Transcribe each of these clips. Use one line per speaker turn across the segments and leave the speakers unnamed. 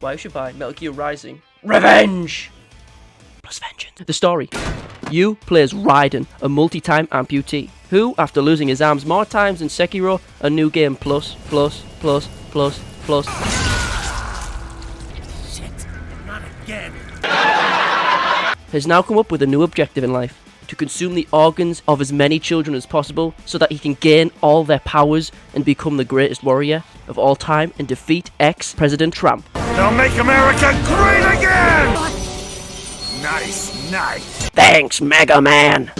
why you should buy Metal Gear Rising Revenge plus Vengeance. The story. You play as Raiden, a multi-time amputee, who, after losing his arms more times than Sekiro, a new game plus.
Shit, not again.
Has now come up with a new objective in life. To consume the organs of as many children as possible so that he can gain all their powers and become the greatest warrior of all time and defeat ex-President Trump.
They'll make America great again! Nice.
Thanks, Mega Man!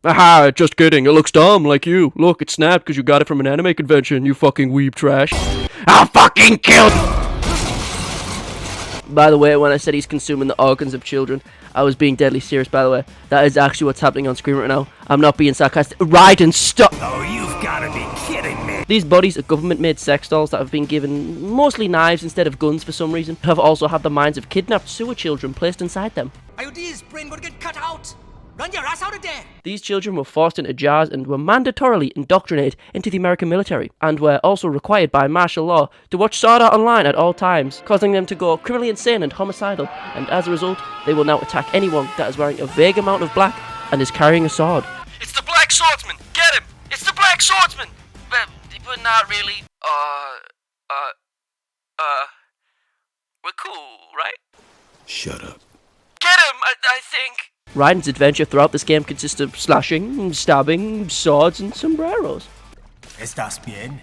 Aha, just kidding, it looks dumb like you. Look, it snapped because you got it from an anime convention, you fucking weeb trash. I'll fucking kill you! By the way, when I said he's consuming the organs of children, I was being deadly serious, by the way. That is actually what's happening on screen right now. I'm not being sarcastic. Raiden, stop!
Oh, you've gotta be kidding me.
These bodies are government-made sex dolls that have been given mostly knives instead of guns for some reason, have also had the minds of kidnapped sewer children placed inside them.
IOD's brain would get cut out. Run your ass out of there.
These children were forced into jars and were mandatorily indoctrinated into the American military, and were also required by martial law to watch Sword Art Online at all times, causing them to go criminally insane and homicidal, and as a result, they will now attack anyone that is wearing a vague amount of black and is carrying a sword. It's the Black Swordsman! Get him! It's the Black Swordsman! But not really. We're cool, right?
Shut up.
Get him, I think! Raiden's adventure throughout this game consists of slashing, stabbing, swords, and sombreros.
Estás bien?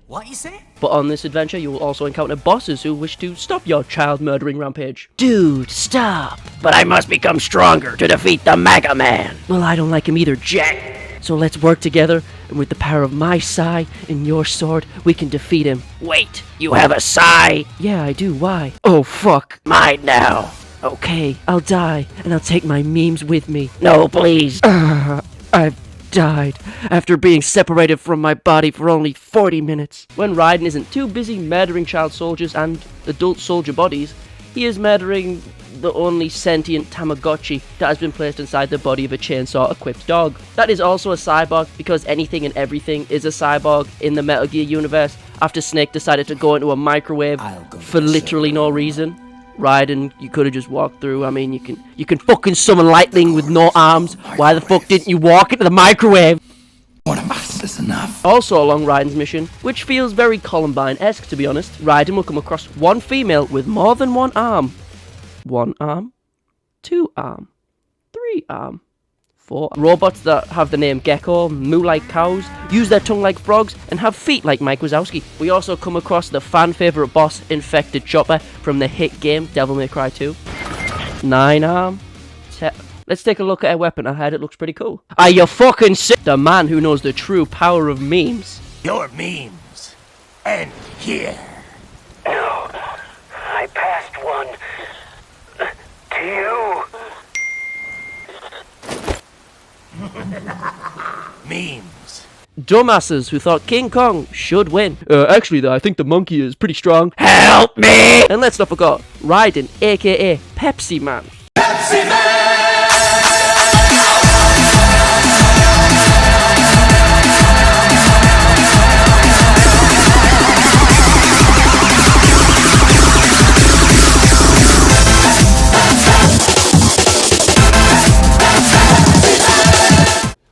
What you say?
But on this adventure, you will also encounter bosses who wish to stop your child-murdering rampage. Dude, stop! But I must become stronger to defeat the Mega Man! Well, I don't like him either, Jack! So let's work together, and with the power of my sai and your sword, we can defeat him. Wait, you have a sai? Yeah, I do, why? Oh, fuck. Mine now. Okay, I'll die, and I'll take my memes with me. No, please. I've died after being separated from my body for only 40 minutes. When Raiden isn't too busy murdering child soldiers and adult soldier bodies, he is murdering the only sentient Tamagotchi that has been placed inside the body of a chainsaw-equipped dog. That is also a cyborg, because anything and everything is a cyborg in the Metal Gear universe after Snake decided to go into a microwave for literally no reason. Raiden, you could have just walked through. I mean, you can fucking summon lightning with no arms. Why the fuck didn't you walk into the microwave?
One of us is enough.
Also along Raiden's mission, which feels very Columbine-esque to be honest, Raiden will come across one female with more than one arm. One arm, two arm, three arm, four. Robots that have the name Gecko, moo like cows, use their tongue like frogs, and have feet like Mike Wazowski. We also come across the fan favourite boss, Infected Chopper, from the hit game Devil May Cry 2. 9 arm, let's take a look at her weapon. I heard it looks pretty cool. Are you fucking sick? The man who knows the true power of memes.
Your memes end here.
No, I passed one to you.
Memes.
Dumbasses who thought King Kong should win. Actually though, I think the monkey is pretty strong. Help me! And let's not forget, Raiden, aka Pepsi Man.
Pepsi Man!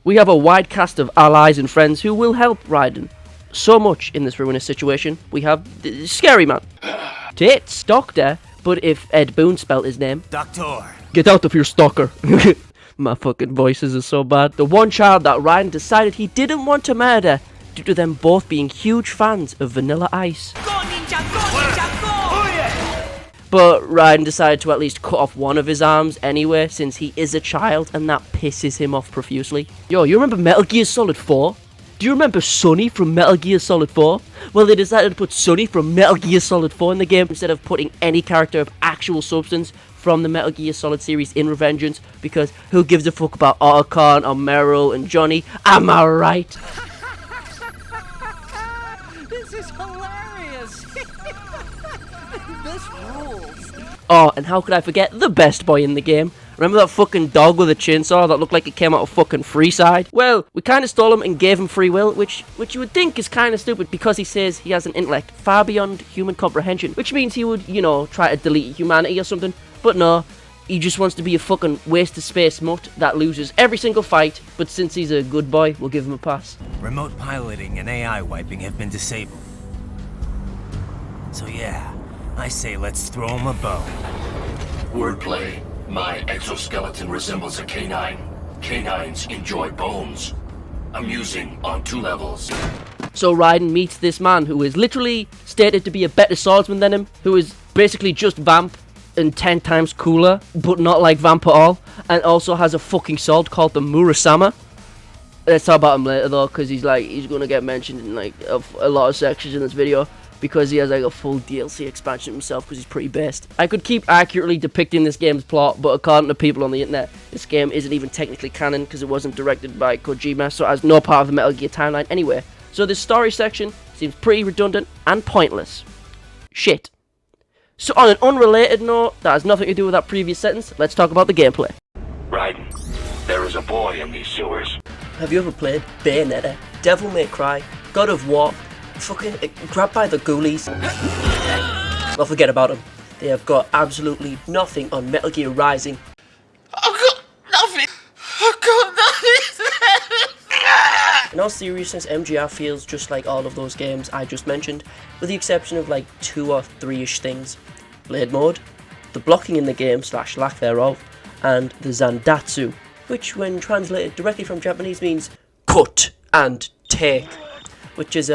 We have a wide cast of allies and friends who will help Raiden. So much in this ruinous situation. We have the Scary Man, Tits, Doctor, but if Ed Boon spelt his name.
Doctor.
Get out of here, stalker. My fucking voices are so bad. The one child that Raiden decided he didn't want to murder due to them both being huge fans of Vanilla Ice.
Go ninja, go ninja, go!
But Raiden decided to at least cut off one of his arms anyway, since he is a child, and that pisses him off profusely. Yo, you remember Metal Gear Solid 4? Do you remember Sonny from Metal Gear Solid 4? Well, they decided to put Sonny from Metal Gear Solid 4 in the game instead of putting any character of actual substance from the Metal Gear Solid series in Revengeance, because who gives a fuck about Otacon or Meryl and Johnny? Am I right?
This is hilarious. This rules.
Oh, and how could I forget the best boy in the game, Remember that fucking dog with a chainsaw that looked like it came out of fucking Freeside? Well, we kind of stole him and gave him free will, which you would think is kind of stupid because he says he has an intellect far beyond human comprehension, which means he would, you know, try to delete humanity or something. But no, he just wants to be a fucking waste of space mutt that loses every single fight, but since he's a good boy, we'll give him a pass.
Remote piloting and AI wiping have been disabled. So yeah, I say let's throw him a bone.
Wordplay. My exoskeleton resembles a canine. Canines enjoy bones. Amusing on 2 levels.
So Raiden meets this man who is literally stated to be a better swordsman than him, who is basically just Vamp and 10 times cooler, but not like Vamp at all, and also has a fucking sword called the Murasama. Let's talk about him later though, because he's gonna get mentioned in like a lot of sections in this video, because he has like a full DLC expansion himself, because he's pretty based. I could keep accurately depicting this game's plot, but according to people on the internet, this game isn't even technically canon because it wasn't directed by Kojima, so it has no part of the Metal Gear timeline anyway. So this story section seems pretty redundant and pointless. Shit. So on an unrelated note that has nothing to do with that previous sentence, let's talk about the gameplay.
Raiden, there is a boy in these sewers.
Have you ever played Bayonetta, Devil May Cry, God of War, fucking Grabbed by the Ghoulies? Well, forget about them. They have got absolutely nothing on Metal Gear Rising.
I've got nothing. I've got nothing.
In all seriousness, MGR feels just like all of those games I just mentioned, with the exception of like 2 or 3-ish things. Blade mode, the blocking in the game / lack thereof, and the Zandatsu, which when translated directly from Japanese means cut and take, which is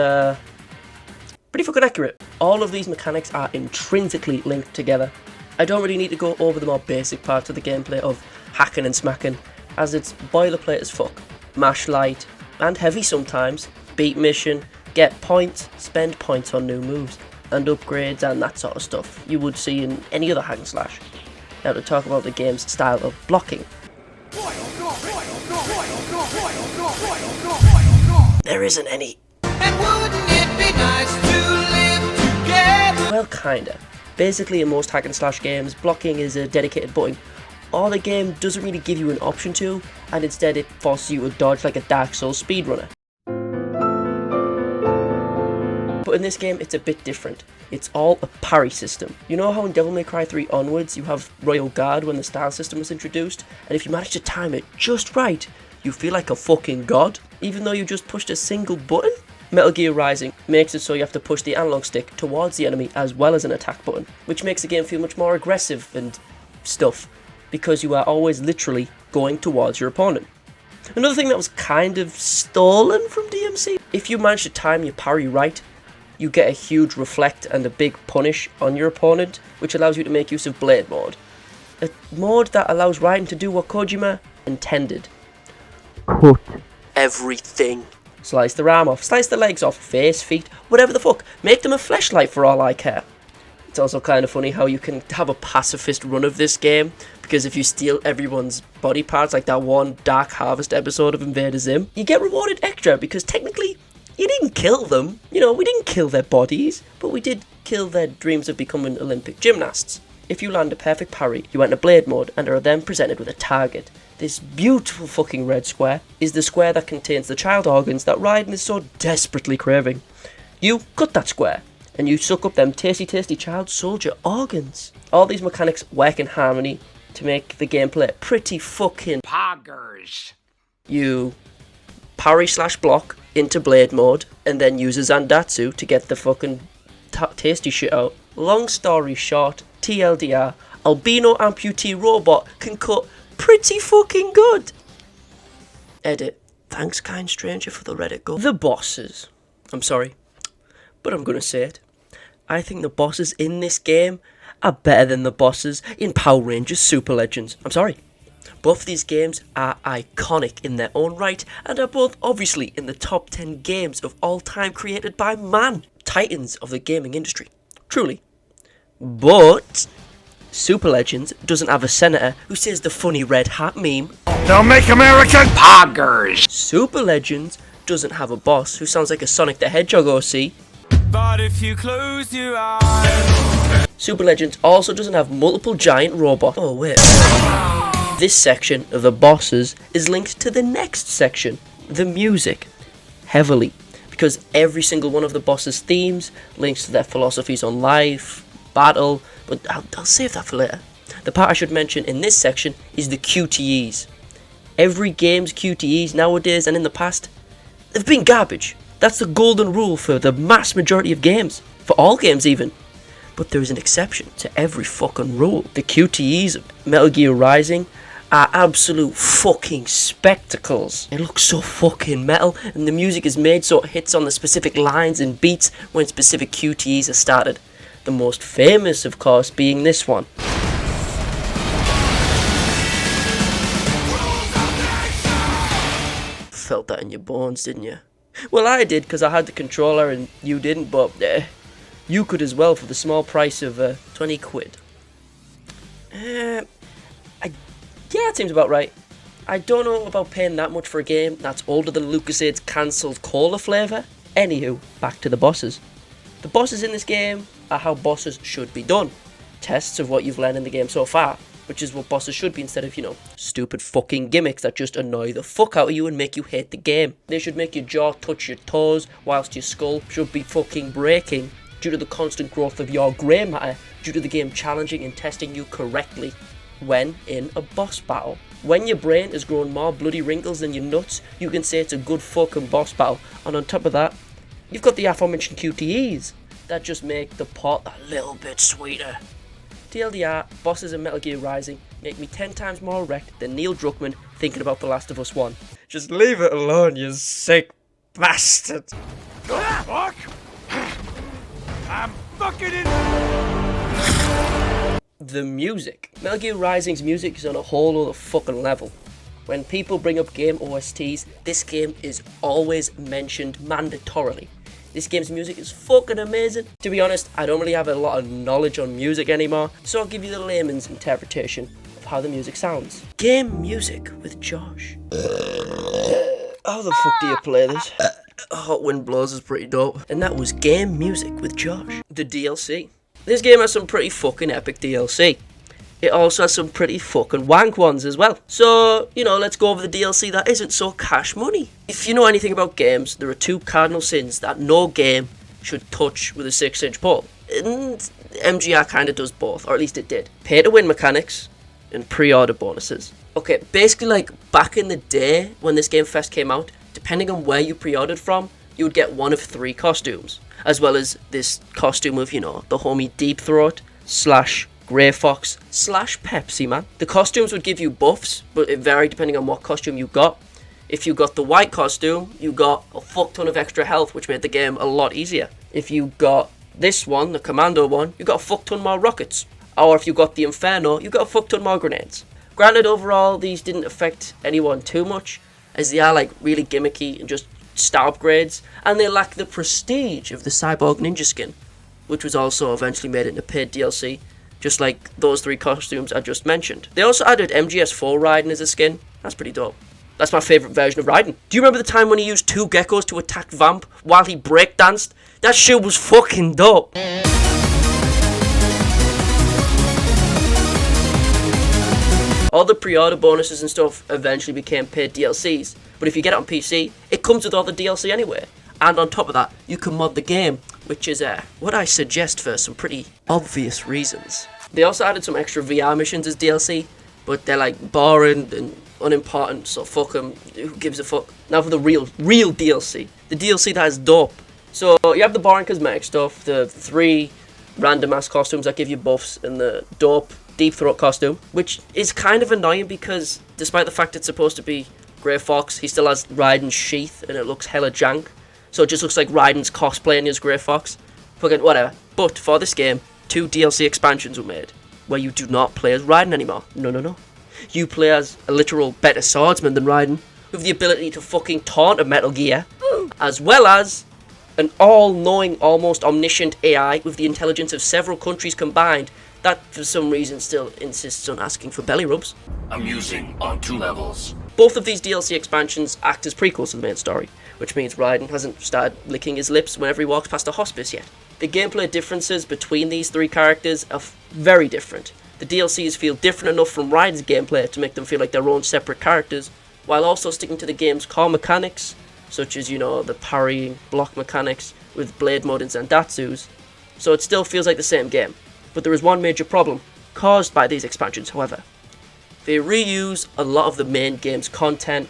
pretty fucking accurate. All of these mechanics are intrinsically linked together. I don't really need to go over the more basic parts of the gameplay of hacking and smacking, as it's boilerplate as fuck. Mash light, and heavy sometimes, beat mission, get points, spend points on new moves, and upgrades and that sort of stuff you would see in any other hack and slash. Now to talk about the game's style of blocking. There isn't any.
And wouldn't it be nice to live together?
Well, kinda. Basically in most hack and slash games, blocking is a dedicated button, or the game doesn't really give you an option to, and instead it forces you to dodge like a Dark Souls speedrunner. But in this game it's a bit different. It's all a parry system. You know how in Devil May Cry 3 onwards you have Royal Guard when the style system was introduced, and if you manage to time it just right, you feel like a fucking god, even though you just pushed a single button? Metal Gear Rising makes it so you have to push the analog stick towards the enemy as well as an attack button, which makes the game feel much more aggressive and stuff, because you are always literally going towards your opponent. Another thing that was kind of stolen from DMC, if you manage to time your parry right, you get a huge reflect and a big punish on your opponent, which allows you to make use of Blade mode. A mode that allows Raiden to do what Kojima intended. Cut everything. Slice their arm off, slice their legs off, face, feet, whatever the fuck. Make them a fleshlight for all I care. It's also kind of funny how you can have a pacifist run of this game, because if you steal everyone's body parts, like that one Dark Harvest episode of Invader Zim, you get rewarded extra, because technically, you didn't kill them. You know, we didn't kill their bodies, but we did kill their dreams of becoming Olympic gymnasts. If you land a perfect parry, you enter Blade mode and are then presented with a target. This beautiful fucking red square is the square that contains the child organs that Raiden is so desperately craving. You cut that square, and you suck up them tasty child soldier organs. All these mechanics work in harmony to make the gameplay pretty fucking
Poggers.
You parry / block into Blade mode, and then use a Zandatsu to get the fucking tasty shit out. Long story short, TLDR, albino amputee robot can cut pretty fucking good. Edit. Thanks, kind stranger, for the Reddit go. The bosses. I'm sorry, but I'm gonna say it. I think the bosses in this game are better than the bosses in Power Rangers Super Legends. I'm sorry. Both these games are iconic in their own right, and are both obviously in the top 10 games of all time created by man. Titans of the gaming industry. Truly. But Super Legends doesn't have a senator who says the funny red hat meme.
They'll make American poggers.
Super Legends doesn't have a boss who sounds like a Sonic the Hedgehog OC.
But if you close your eyes,
Super Legends also doesn't have multiple giant robots. Oh wait. This section of the bosses is linked to the next section, the music, heavily, because every single one of the bosses' themes links to their philosophies on life, battle, but I'll save that for later. The part I should mention in this section is the QTEs. Every game's QTEs nowadays and in the past, they've been garbage. That's the golden rule for the mass majority of games, for all games even. But there is an exception to every fucking rule. The QTEs of Metal Gear Rising are absolute fucking spectacles. It looks so fucking metal, and the music is made so it hits on the specific lines and beats when specific QTEs are started. The most famous, of course, being this one. Felt that in your bones, didn't you? Well, I did, because I had the controller and you didn't, but you could as well for the small price of 20 quid. Yeah, that seems about right. I don't know about paying that much for a game that's older than LucasAid's cancelled cola flavour. Anywho, back to the bosses. The bosses in this game are how bosses should be done. Tests of what you've learned in the game so far, which is what bosses should be instead of, stupid fucking gimmicks that just annoy the fuck out of you and make you hate the game. They should make your jaw touch your toes, whilst your skull should be fucking breaking due to the constant growth of your grey matter, due to the game challenging and testing you correctly when in a boss battle. When your brain has grown more bloody wrinkles than your nuts, you can say it's a good fucking boss battle. And on top of that, you've got the aforementioned QTEs that just make the pot a little bit sweeter. TLDR, bosses in Metal Gear Rising make me 10 times more wrecked than Neil Druckmann thinking about The Last of Us 1. Just leave it alone, you sick bastard.
Fuck! I'm fucking in.
The music. Metal Gear Rising's music is on a whole other fucking level. When people bring up game OSTs, this game is always mentioned mandatorily. This game's music is fucking amazing. To be honest, I don't really have a lot of knowledge on music anymore, so I'll give you the layman's interpretation of how the music sounds. Game music with Josh. How the fuck do you play this? Hot Wind Blows is pretty dope. And that was game music with Josh. The DLC. This game has some pretty fucking epic DLC. It also has some pretty fucking wank ones as well. So, let's go over the DLC that isn't so cash money. If you know anything about games, there are two cardinal sins that no game should touch with a 6-inch pole. And MGR kind of does both, or at least it did. Pay-to-win mechanics and pre-order bonuses. Okay, basically like back in the day when this game first came out, depending on where you pre-ordered from, you would get one of 3 costumes. As well as this costume of, the homie Deep Throat / Grey Fox / Pepsi Man. The costumes would give you buffs, but it varied depending on what costume you got. If you got the white costume, you got a fuck ton of extra health, which made the game a lot easier. If you got this one, the Commando one, you got a fuck ton more rockets. Or if you got the Inferno, you got a fuck ton more grenades. Granted, overall, these didn't affect anyone too much, as they are really gimmicky and just stat upgrades, and they lack the prestige of the Cyborg Ninja skin, which was also eventually made into paid DLC, just like those 3 costumes I just mentioned. They also added MGS4 Raiden as a skin. That's pretty dope. That's my favourite version of Raiden. Do you remember the time when he used 2 geckos to attack Vamp while he breakdanced? That shit was fucking dope. All the pre-order bonuses and stuff eventually became paid DLCs, but if you get it on PC, it comes with all the DLC anyway. And on top of that, you can mod the game, which is what I suggest for some pretty obvious reasons. They also added some extra VR missions as DLC, but they're boring and unimportant, so fuck them. Who gives a fuck? Now for the real DLC. The DLC that is dope. So you have the boring cosmetic stuff, the 3 random ass costumes that give you buffs, and the dope Deep Throat costume, which is kind of annoying because despite the fact it's supposed to be Grey Fox, he still has Raiden's sheath and it looks hella jank. So it just looks like Raiden's cosplaying as Grey Fox. Fucking whatever. But for this game, 2 DLC expansions were made where you do not play as Raiden anymore. No. You play as a literal better swordsman than Raiden, with the ability to fucking taunt a Metal Gear, as well as an all-knowing, almost omniscient AI with the intelligence of several countries combined that for some reason still insists on asking for belly rubs.
Amusing on 2 levels.
Both of these DLC expansions act as prequels to the main story, which means Raiden hasn't started licking his lips whenever he walks past a hospice yet. The gameplay differences between these 3 characters are very different. The DLCs feel different enough from Raiden's gameplay to make them feel like their own separate characters, while also sticking to the game's core mechanics, such as, the parrying block mechanics with blade mode and Zandatsus. So it still feels like the same game. But there is one major problem caused by these expansions, however. They reuse a lot of the main game's content,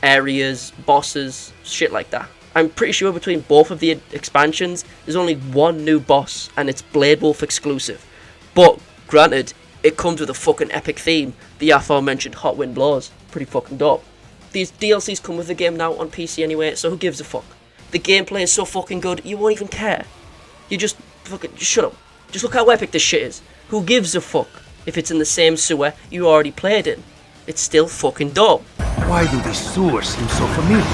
areas, bosses, shit like that. I'm pretty sure between both of the expansions, there's only one new boss, and it's Blade Wolf exclusive. But, granted, it comes with a fucking epic theme, the aforementioned Hot Wind Blows. Pretty fucking dope. These DLCs come with the game now on PC anyway, so who gives a fuck? The gameplay is so fucking good, you won't even care. You just shut up. Just look how epic this shit is. Who gives a fuck if it's in the same sewer you already played in? It's still fucking dope.
Why do these sewers seem so familiar?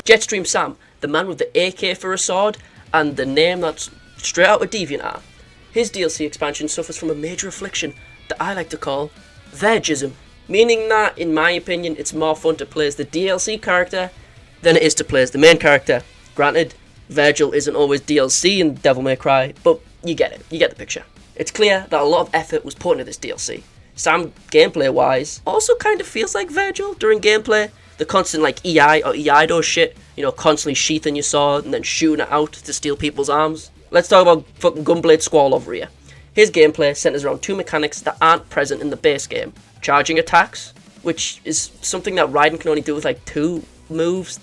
Jetstream Sam, the man with the AK for a sword, and the name that's straight out of DeviantArt. His DLC expansion suffers from a major affliction that I like to call Vergism, meaning that, in my opinion, it's more fun to play as the DLC character than it is to play as the main character. Granted, Virgil isn't always DLC in Devil May Cry, but you get it, you get the picture. It's clear that a lot of effort was put into this DLC. Sam, gameplay-wise, also kind of feels like Virgil during gameplay. The constant EI or EIDO shit, constantly sheathing your sword and then shooting it out to steal people's arms. Let's talk about fucking Gunblade Squall over here. His gameplay centers around two mechanics that aren't present in the base game. Charging attacks, which is something that Raiden can only do with 2 moves,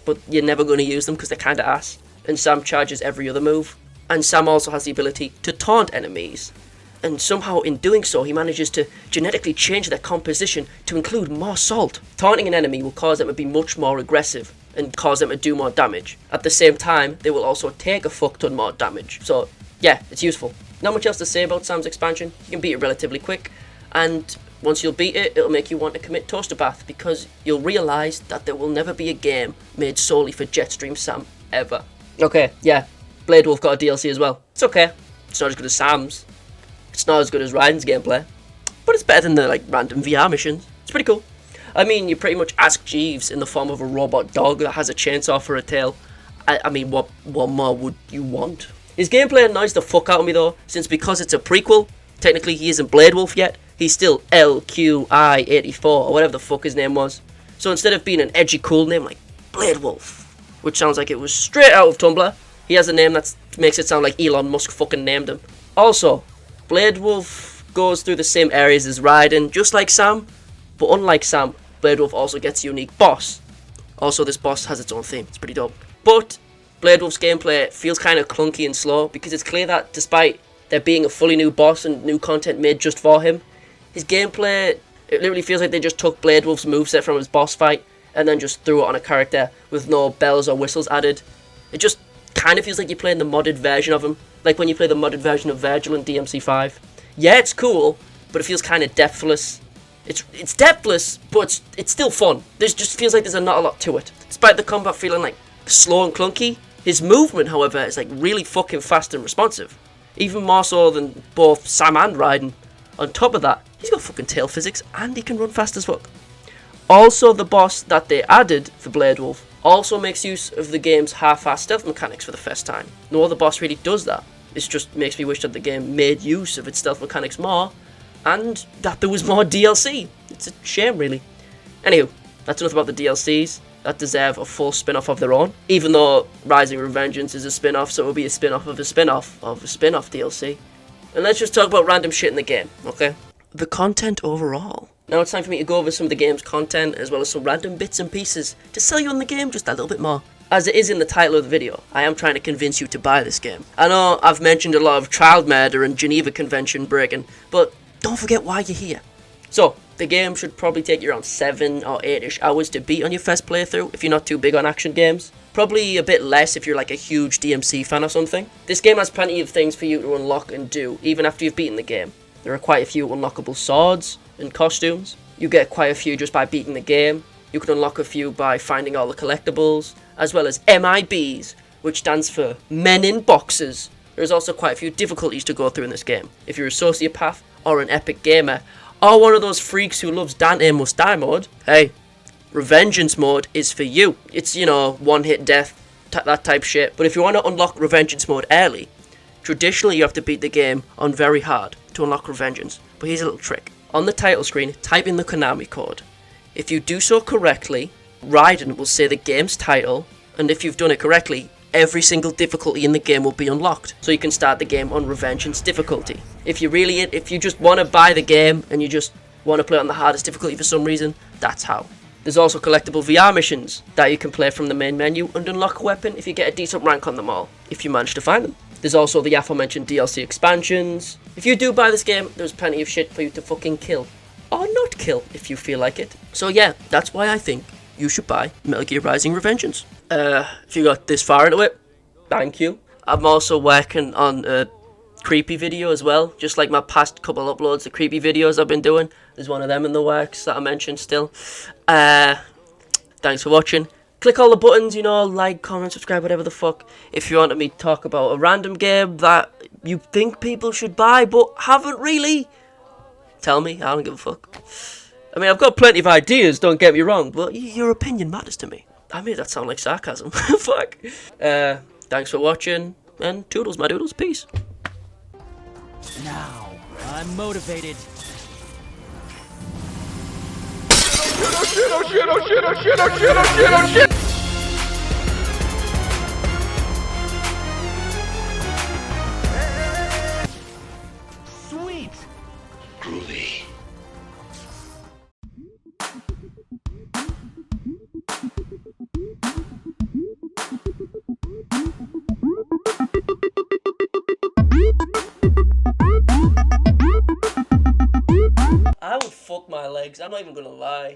but you're never going to use them because they're kind of ass. And Sam charges every other move. And Sam also has the ability to taunt enemies. And somehow in doing so, he manages to genetically change their composition to include more salt. Taunting an enemy will cause them to be much more aggressive and cause them to do more damage. At the same time, they will also take a fuck ton more damage. So, yeah, it's useful. Not much else to say about Sam's expansion. You can beat it relatively quick, and once you'll beat it, it'll make you want to commit Toaster Bath, because you'll realise that there will never be a game made solely for Jetstream Sam, ever. Okay, yeah, Blade Wolf got a DLC as well. It's okay. It's not as good as Sam's. It's not as good as Raiden's gameplay, but it's better than the random VR missions. It's pretty cool. I mean, you pretty much ask Jeeves in the form of a robot dog that has a chainsaw for a tail. I mean, what more would you want? His gameplay annoys the fuck out of me though, since because it's a prequel, technically he isn't Blade Wolf yet. He's still LQI84 or whatever the fuck his name was. So instead of being an edgy cool name like Blade Wolf, which sounds like it was straight out of Tumblr, he has a name that makes it sound like Elon Musk fucking named him. Also, Blade Wolf goes through the same areas as Raiden, just like Sam, but unlike Sam, Blade Wolf also gets a unique boss. Also, this boss has its own theme, it's pretty dope. But Blade Wolf's gameplay feels kind of clunky and slow, because it's clear that despite there being a fully new boss and new content made just for him, his gameplay, it literally feels like they just took Blade Wolf's moveset from his boss fight and then just threw it on a character with no bells or whistles added. It just kind of feels like you're playing the modded version of him, like when you play the modded version of Virgil in DMC5. Yeah, it's cool, but it feels kind of depthless. It's depthless, but it's still fun. There just feels like there's not a lot to it. Despite the combat feeling slow and clunky, his movement, however, is really fucking fast and responsive. Even more so than both Sam and Raiden. On top of that, he's got fucking tail physics and he can run fast as fuck. Also, the boss that they added for Blade Wolf also makes use of the game's half-assed stealth mechanics for the first time. No other boss really does that. It just makes me wish that the game made use of its stealth mechanics more, and that there was more DLC. It's a shame, really. Anywho, that's enough about the DLCs that deserve a full spin-off of their own, even though Rising Revengeance is a spin-off, so it will be a spin-off of a spin-off of a spin-off DLC. And let's just talk about random shit in the game, okay? The content overall. Now it's time for me to go over some of the game's content, as well as some random bits and pieces, to sell you on the game just a little bit more. As it is in the title of the video, I am trying to convince you to buy this game. I know I've mentioned a lot of child murder and Geneva Convention breaking, but don't forget why you're here. So, the game should probably take you around 7 or 8ish hours to beat on your first playthrough, if you're not too big on action games. Probably a bit less if you're a huge DMC fan or something. This game has plenty of things for you to unlock and do, even after you've beaten the game. There are quite a few unlockable swords and costumes. You get quite a few just by beating the game. You can unlock a few by finding all the collectibles, as well as MIBs, which stands for Men in Boxes. There's also quite a few difficulties to go through in this game. If you're a sociopath, or an epic gamer, or one of those freaks who loves Dante Must Die mode, hey, Revengeance mode is for you. It's, one-hit death, that type shit. But if you want to unlock Revengeance mode early, traditionally you have to beat the game on very hard to unlock Revengeance, but here's a little trick. On the title screen, type in the Konami code. If you do so correctly, Raiden will say the game's title, and if you've done it correctly, every single difficulty in the game will be unlocked. So you can start the game on Revengeance difficulty. If you just want to buy the game and you just want to play on the hardest difficulty for some reason, that's how. There's also collectible VR missions that you can play from the main menu and unlock a weapon if you get a decent rank on them all, if you manage to find them. There's also the aforementioned DLC expansions. If you do buy this game, there's plenty of shit for you to fucking kill. Or not kill, if you feel like it. So yeah, that's why I think you should buy Metal Gear Rising Revengeance. If you got this far into it, thank you. I'm also working on a creepy video as well, just like my past couple uploads of creepy videos I've been doing. There's one of them in the works that I mentioned still. Thanks for watching. Click all the buttons, you know, like, comment, subscribe, whatever the fuck. If you wanted me to talk about a random game that you think people should buy but haven't really, tell me, I don't give a fuck. I mean, I've got plenty of ideas, don't get me wrong, but your opinion matters to me. I made that sound like sarcasm. Fuck. Thanks for watching, and toodles, my doodles, peace.
Now, I'm motivated.
Sweet!
Groovy.
I would fuck my legs, I'm not even gonna lie.